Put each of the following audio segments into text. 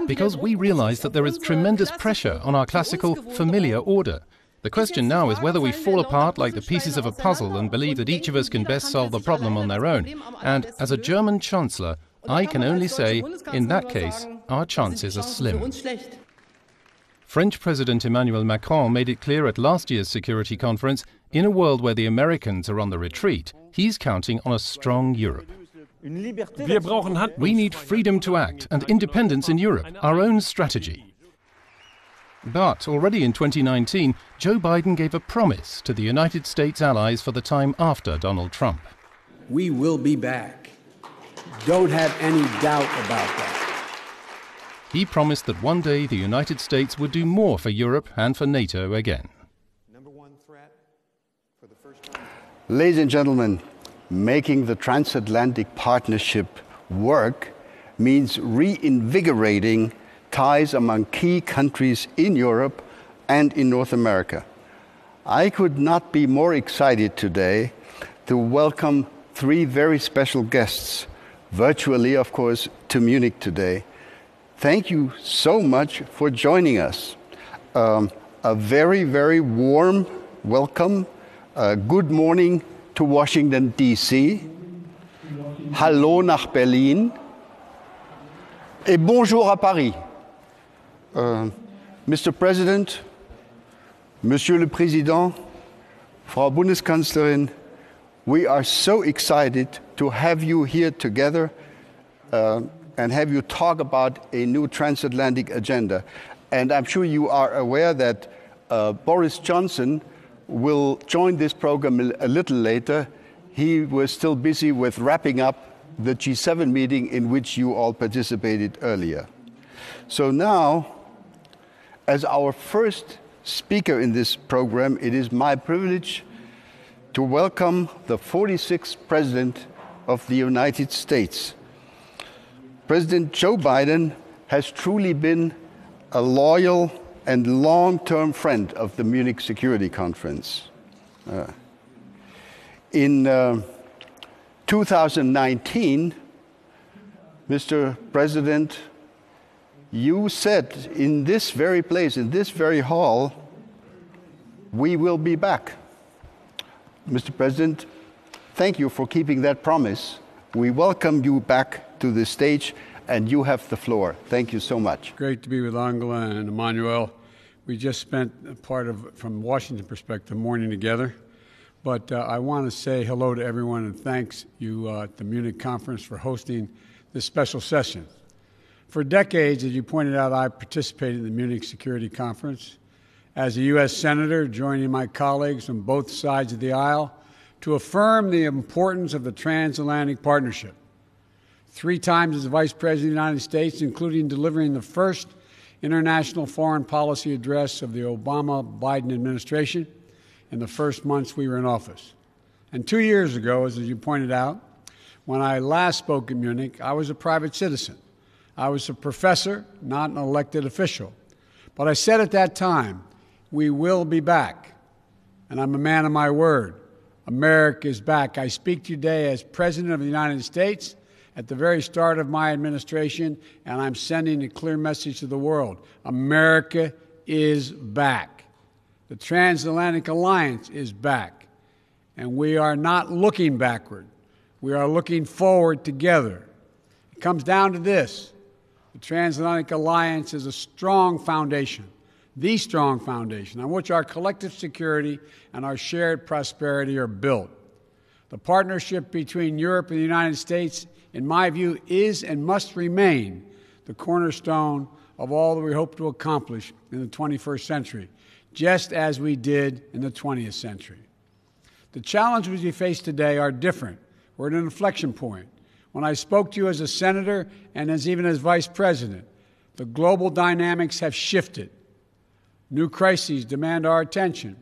Because we realize that there is tremendous pressure on our classical, familiar order. The question now is whether we fall apart like the pieces of a puzzle and believe that each of us can best solve the problem on their own. And as a German Chancellor, I can only say, in that case, our chances are slim. French President Emmanuel Macron made it clear at last year's security conference, in a world where the Americans are on the retreat, he's counting on a strong Europe. We need freedom to act and independence in Europe, our own strategy. But already in 2019, Joe Biden gave a promise to the United States allies for the time after Donald Trump. We will be back. Don't have any doubt about that. He promised that one day the United States would do more for Europe and for NATO again. Ladies and gentlemen, making the transatlantic partnership work means reinvigorating ties among key countries in Europe and in North America. I could not be more excited today to welcome three very special guests, virtually, of course, to Munich today. Thank you so much for joining us. A very, very warm welcome. Good morning to Washington, D.C. Hallo nach Berlin. Et bonjour à Paris. Mr. President, Monsieur le Président, Frau Bundeskanzlerin, we are so excited to have you here together and have you talk about a new transatlantic agenda. And I'm sure you are aware that Boris Johnson will join this program a little later. He was still busy with wrapping up the G7 meeting in which you all participated earlier. So now, as our first speaker in this program, it is my privilege to welcome the 46th President of the United States. President Joe Biden has truly been a loyal and long-term friend of the Munich Security Conference. In 2019, Mr. President, you said in this very place, in this very hall, we will be back. Mr. President, thank you for keeping that promise. We welcome you back to the stage, and you have the floor. Thank you so much. Great to be with Angela and Emmanuel. We just spent a part of, from Washington perspective, morning together. But I want to say hello to everyone and thanks you at the Munich conference for hosting this special session. For decades, as you pointed out, I participated in the Munich Security Conference as a U.S. Senator, joining my colleagues on both sides of the aisle to affirm the importance of the transatlantic partnership. 3 times as Vice President of the United States, including delivering the first international foreign policy address of the Obama-Biden administration in the first months we were in office. And 2 years ago, as you pointed out, when I last spoke in Munich, I was a private citizen. I was a professor, not an elected official. But I said at that time, we will be back. And I'm a man of my word. America is back. I speak to you today as President of the United States at the very start of my administration, and I'm sending a clear message to the world. America is back. The transatlantic alliance is back. And we are not looking backward. We are looking forward together. It comes down to this. The transatlantic alliance is a strong foundation, the strong foundation on which our collective security and our shared prosperity are built. The partnership between Europe and the United States, in my view, is and must remain the cornerstone of all that we hope to accomplish in the 21st century, just as we did in the 20th century. The challenges we face today are different. We're at an inflection point. When I spoke to you as a senator and even as vice president, the global dynamics have shifted. New crises demand our attention.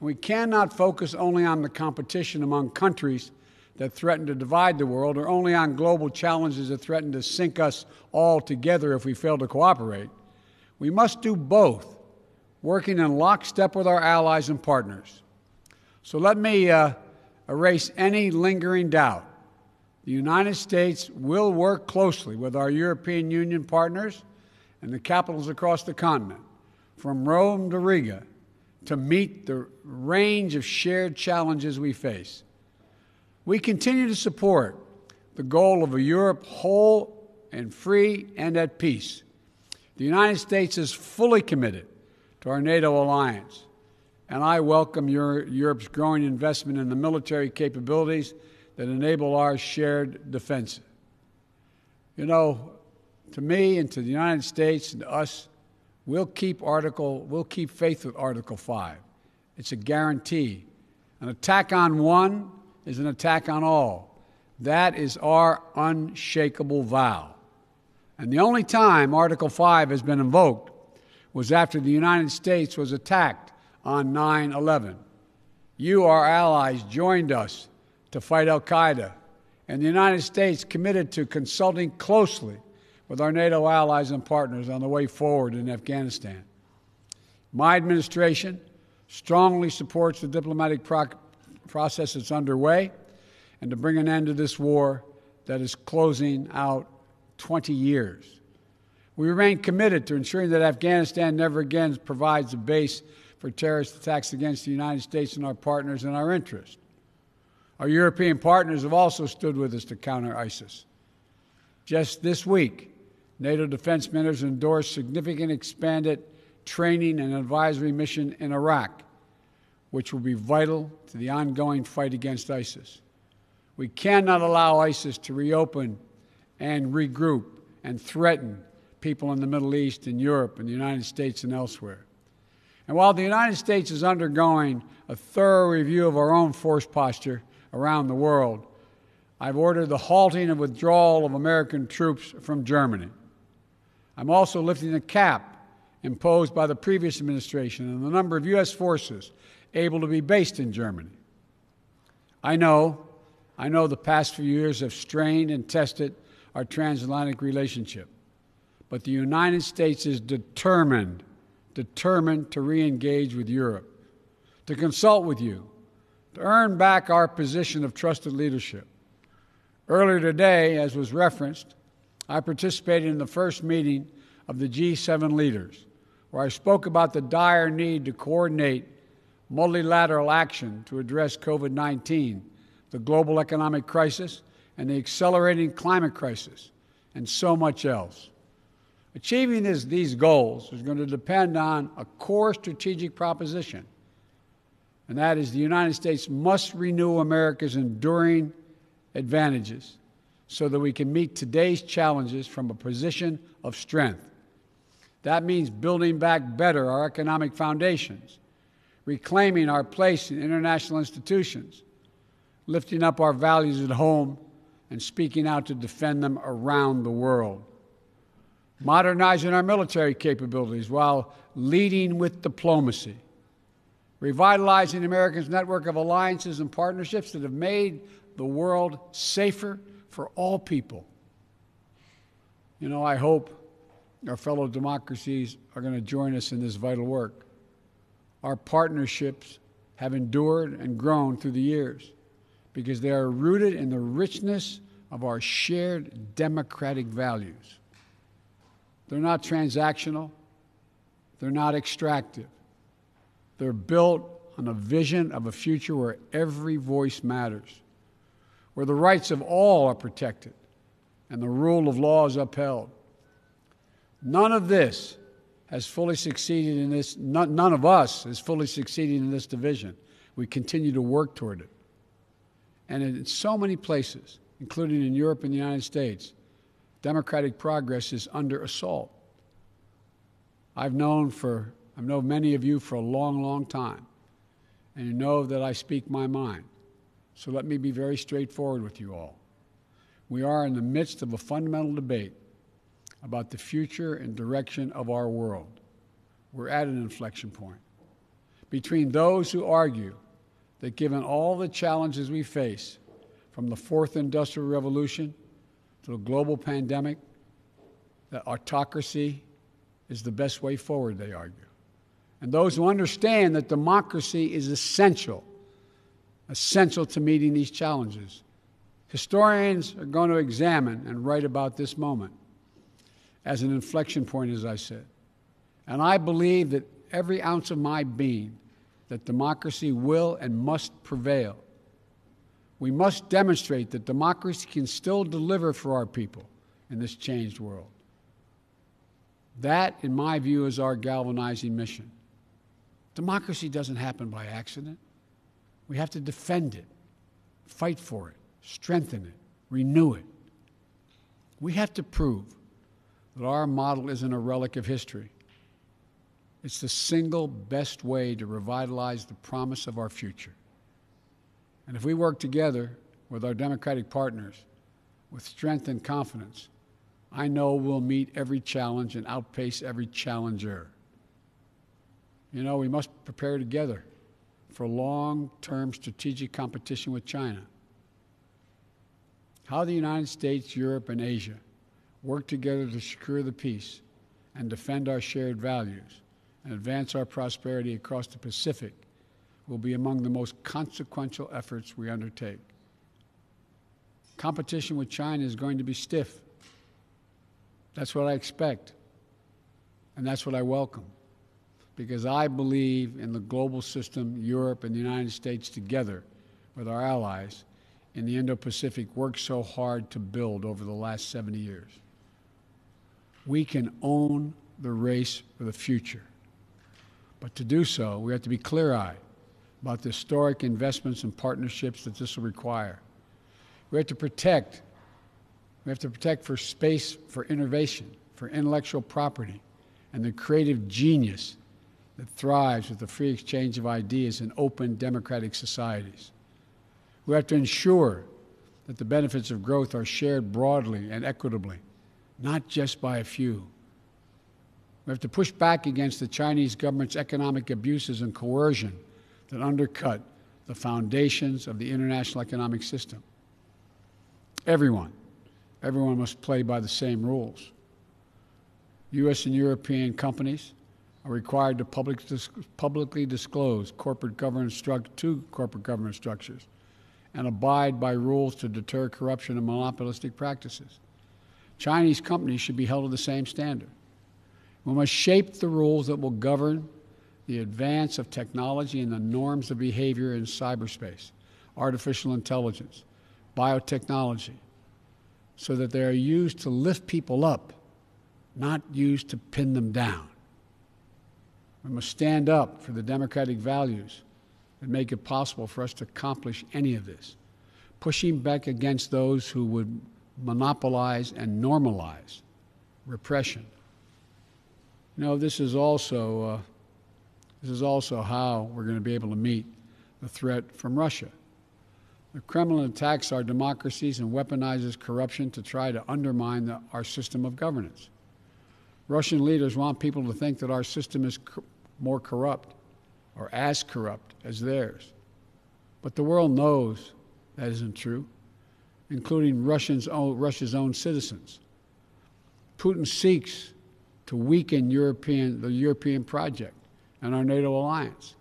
We cannot focus only on the competition among countries that threaten to divide the world or only on global challenges that threaten to sink us all together if we fail to cooperate. We must do both, working in lockstep with our allies and partners. So let me erase any lingering doubt The United States will work closely with our European Union partners and the capitals across the continent, from Rome to Riga, to meet the range of shared challenges we face. We continue to support the goal of a Europe whole and free and at peace. The United States is fully committed to our NATO alliance, and I welcome Europe's growing investment in the military capabilities that enable our shared defense. You know, to me and to the United States and to us, we'll keep faith with Article 5. It's a guarantee. An attack on one is an attack on all. That is our unshakable vow. And the only time Article 5 has been invoked was after the United States was attacked on 9/11. You, our allies, joined us to fight al-Qaeda, and the United States committed to consulting closely with our NATO allies and partners on the way forward in Afghanistan. My administration strongly supports the diplomatic process that's underway and to bring an end to this war that is closing out 20 years. We remain committed to ensuring that Afghanistan never again provides a base for terrorist attacks against the United States and our partners and our interests. Our European partners have also stood with us to counter ISIS. Just this week, NATO defense ministers endorsed significant expanded training and advisory mission in Iraq, which will be vital to the ongoing fight against ISIS. We cannot allow ISIS to reopen and regroup and threaten people in the Middle East and Europe and the United States and elsewhere. And while the United States is undergoing a thorough review of our own force posture around the world, I've ordered the halting and withdrawal of American troops from Germany. I'm also lifting the cap imposed by the previous administration on the number of U.S. forces able to be based in Germany. I know the past few years have strained and tested our transatlantic relationship, but the United States is determined to re-engage with Europe, to consult with you, to earn back our position of trusted leadership. Earlier today, as was referenced, I participated in the first meeting of the G7 leaders, where I spoke about the dire need to coordinate multilateral action to address COVID-19, the global economic crisis, and the accelerating climate crisis, and so much else. Achieving these goals is going to depend on a core strategic proposition, and that is the United States must renew America's enduring advantages so that we can meet today's challenges from a position of strength. That means building back better our economic foundations, reclaiming our place in international institutions, lifting up our values at home, and speaking out to defend them around the world. Modernizing our military capabilities while leading with diplomacy. Revitalizing America's network of alliances and partnerships that have made the world safer for all people. You know, I hope our fellow democracies are going to join us in this vital work. Our partnerships have endured and grown through the years because they are rooted in the richness of our shared democratic values. They're not transactional. They're not extractive. They're built on a vision of a future where every voice matters, where the rights of all are protected and the rule of law is upheld. None of this has fully succeeded in this, none of us has fully succeeded in this division. We continue to work toward it. And in so many places, including in Europe and the United States, democratic progress is under assault. I've known many of you for a long, long time, and you know that I speak my mind. So let me be very straightforward with you all. We are in the midst of a fundamental debate about the future and direction of our world. We're at an inflection point between those who argue that given all the challenges we face, from the fourth industrial revolution to the global pandemic, that autocracy is the best way forward, they argue. And those who understand that democracy is essential to meeting these challenges. Historians are going to examine and write about this moment as an inflection point, as I said. And I believe that every ounce of my being that democracy will and must prevail. We must demonstrate that democracy can still deliver for our people in this changed world. That, in my view, is our galvanizing mission. Democracy doesn't happen by accident. We have to defend it, fight for it, strengthen it, renew it. We have to prove that our model isn't a relic of history. It's the single best way to revitalize the promise of our future. And if we work together with our democratic partners with strength and confidence, I know we'll meet every challenge and outpace every challenger. You know, we must prepare together for long-term strategic competition with China. How the United States, Europe, and Asia work together to secure the peace and defend our shared values and advance our prosperity across the Pacific will be among the most consequential efforts we undertake. Competition with China is going to be stiff. That's what I expect, and that's what I welcome, because I believe in the global system Europe and the United States together with our allies in the Indo-Pacific worked so hard to build over the last 70 years. We can own the race for the future. But to do so, we have to be clear-eyed about the historic investments and partnerships that this will require. We have to protect for space for innovation, for intellectual property, and the creative genius that thrives with the free exchange of ideas in open democratic societies. We have to ensure that the benefits of growth are shared broadly and equitably, not just by a few. We have to push back against the Chinese government's economic abuses and coercion that undercut the foundations of the international economic system. Everyone must play by the same rules. U.S. and European companies are required to publicly disclose corporate governance structures and abide by rules to deter corruption and monopolistic practices. Chinese companies should be held to the same standard. We must shape the rules that will govern the advance of technology and the norms of behavior in cyberspace, artificial intelligence, biotechnology, so that they are used to lift people up, not used to pin them down. We must stand up for the democratic values that make it possible for us to accomplish any of this, pushing back against those who would monopolize and normalize repression. You know, this is also how we're going to be able to meet the threat from Russia. The Kremlin attacks our democracies and weaponizes corruption to try to undermine our system of governance. Russian leaders want people to think that our system is more corrupt or as corrupt as theirs. But the world knows that isn't true, including Russia's own citizens. Putin seeks to weaken the European project and our NATO alliance.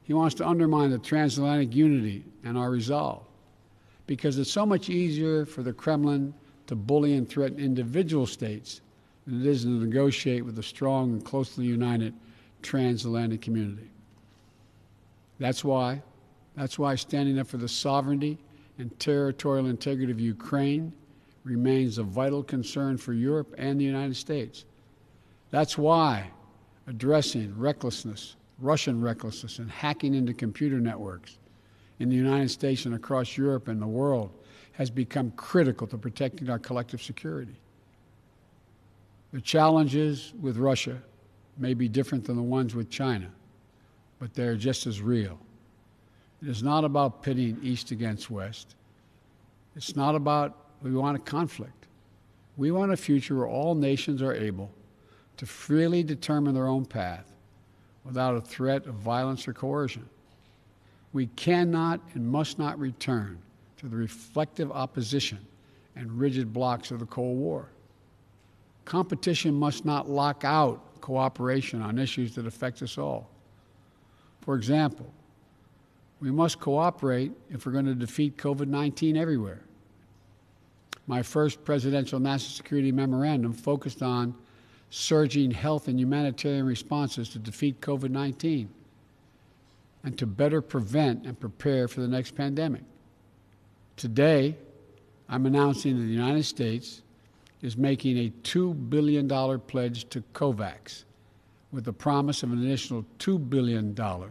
He wants to undermine the transatlantic unity and our resolve, because it's so much easier for the Kremlin to bully and threaten individual states than it is to negotiate with a strong and closely united transatlantic community. That's why standing up for the sovereignty and territorial integrity of Ukraine remains a vital concern for Europe and the United States. That's why addressing Russian recklessness and hacking into computer networks in the United States and across Europe and the world has become critical to protecting our collective security. The challenges with Russia may be different than the ones with China, but they're just as real. It is not about pitting East against West. It's not about we want a conflict. We want a future where all nations are able to freely determine their own path without a threat of violence or coercion. We cannot and must not return to the reflective opposition and rigid blocks of the Cold War. Competition must not lock out cooperation on issues that affect us all. For example, we must cooperate if we're going to defeat COVID-19 everywhere, My first presidential national security memorandum focused on surging health and humanitarian responses to defeat COVID-19 and to better prevent and prepare for the next pandemic. Today, I'm announcing that the United States is making a $2 billion pledge to COVAX with the promise of an additional $2 billion to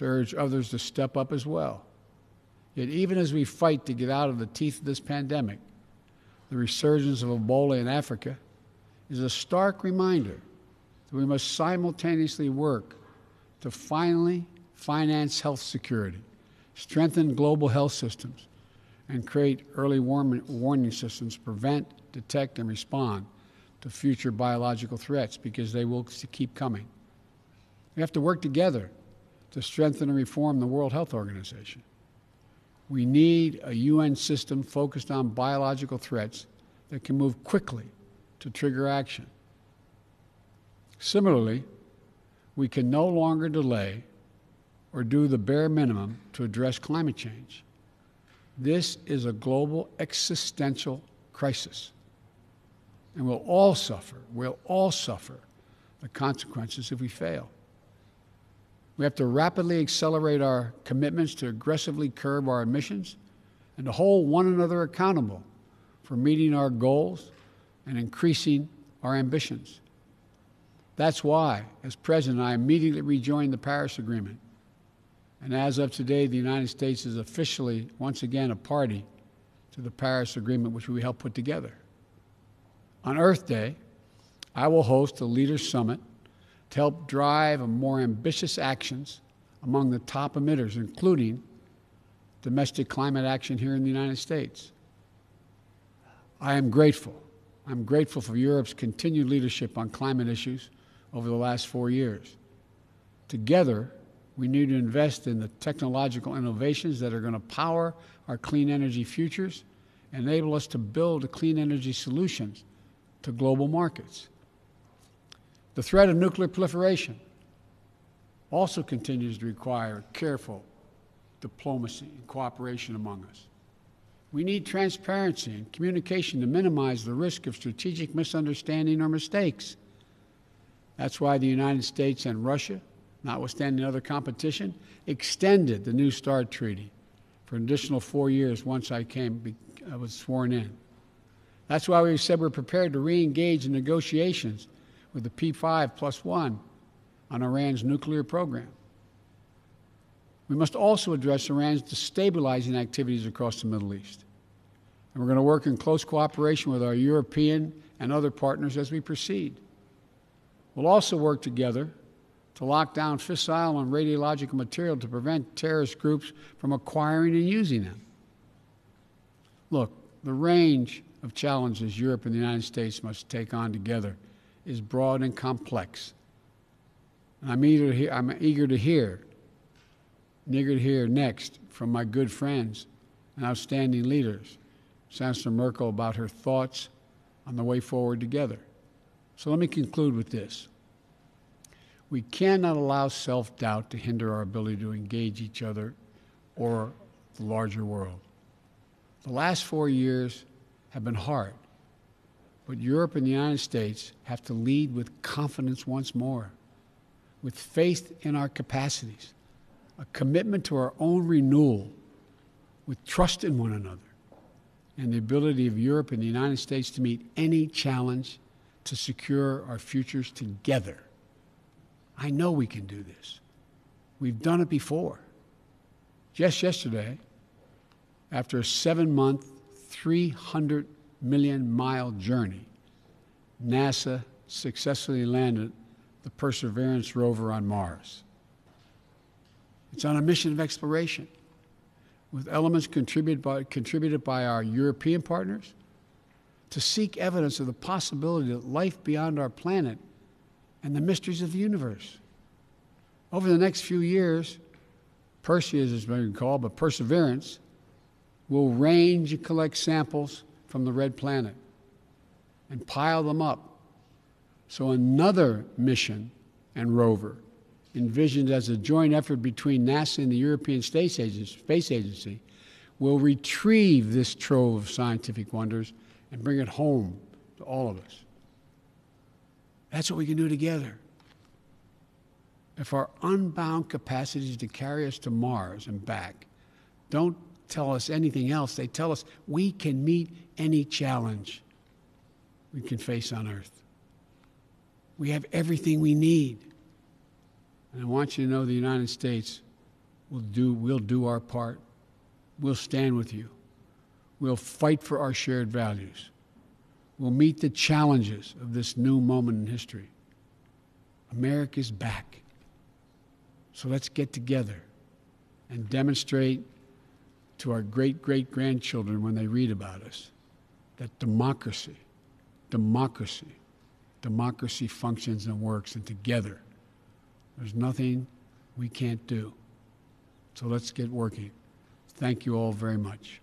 urge others to step up as well. Yet even as we fight to get out of the teeth of this pandemic, the resurgence of Ebola in Africa is a stark reminder that we must simultaneously work to finally finance health security, strengthen global health systems, and create early warning systems to prevent, detect, and respond to future biological threats, because they will keep coming. We have to work together to strengthen and reform the World Health Organization. We need a UN system focused on biological threats that can move quickly to trigger action. Similarly, we can no longer delay or do the bare minimum to address climate change. This is a global existential crisis, and we'll all suffer the consequences if we fail. We have to rapidly accelerate our commitments to aggressively curb our emissions and to hold one another accountable for meeting our goals and increasing our ambitions. That's why, as President, I immediately rejoined the Paris Agreement. And as of today, the United States is officially, once again, a party to the Paris Agreement, which we helped put together. On Earth Day, I will host a Leaders Summit to help drive more ambitious actions among the top emitters, including domestic climate action here in the United States. I'm grateful for Europe's continued leadership on climate issues over the last 4 years. Together, we need to invest in the technological innovations that are going to power our clean energy futures and enable us to build clean energy solutions to global markets. The threat of nuclear proliferation also continues to require careful diplomacy and cooperation among us. We need transparency and communication to minimize the risk of strategic misunderstanding or mistakes. That's why the United States and Russia, notwithstanding other competition, extended the New START Treaty for an additional 4 years once I was sworn in. That's why we said we're prepared to re-engage in negotiations with the P5+1 on Iran's nuclear program. We must also address Iran's destabilizing activities across the Middle East. And we're going to work in close cooperation with our European and other partners as we proceed. We'll also work together to lock down fissile and radiological material to prevent terrorist groups from acquiring and using them. Look, the range of challenges Europe and the United States must take on together is broad and complex. And I'm eager to hear next from my good friends and outstanding leaders, Chancellor Merkel, about her thoughts on the way forward together. So let me conclude with this. We cannot allow self-doubt to hinder our ability to engage each other or the larger world. The last 4 years have been hard, but Europe and the United States have to lead with confidence once more, with faith in our capacities, a commitment to our own renewal, with trust in one another, and the ability of Europe and the United States to meet any challenge to secure our futures together. I know we can do this. We've done it before. Just yesterday, after a 7-month, 300 million-mile journey, NASA successfully landed the Perseverance rover on Mars. It's on a mission of exploration, with elements contributed by our European partners to seek evidence of the possibility of life beyond our planet and the mysteries of the universe. Over the next few years, Percy, as it's been called, but Perseverance, will range and collect samples from the red planet and pile them up. So another mission and rover, envisioned as a joint effort between NASA and the European Space Agency, will retrieve this trove of scientific wonders and bring it home to all of us. That's what we can do together. If our unbound capacities to carry us to Mars and back don't tell us anything else, they tell us we can meet any challenge we can face on Earth. We have everything we need. And I want you to know the United States we'll do our part. We'll stand with you. We'll fight for our shared values. We'll meet the challenges of this new moment in history. America's back. So let's get together and demonstrate to our great-great-grandchildren when they read about us that democracy functions and works, and together there's nothing we can't do. So let's get working. Thank you all very much.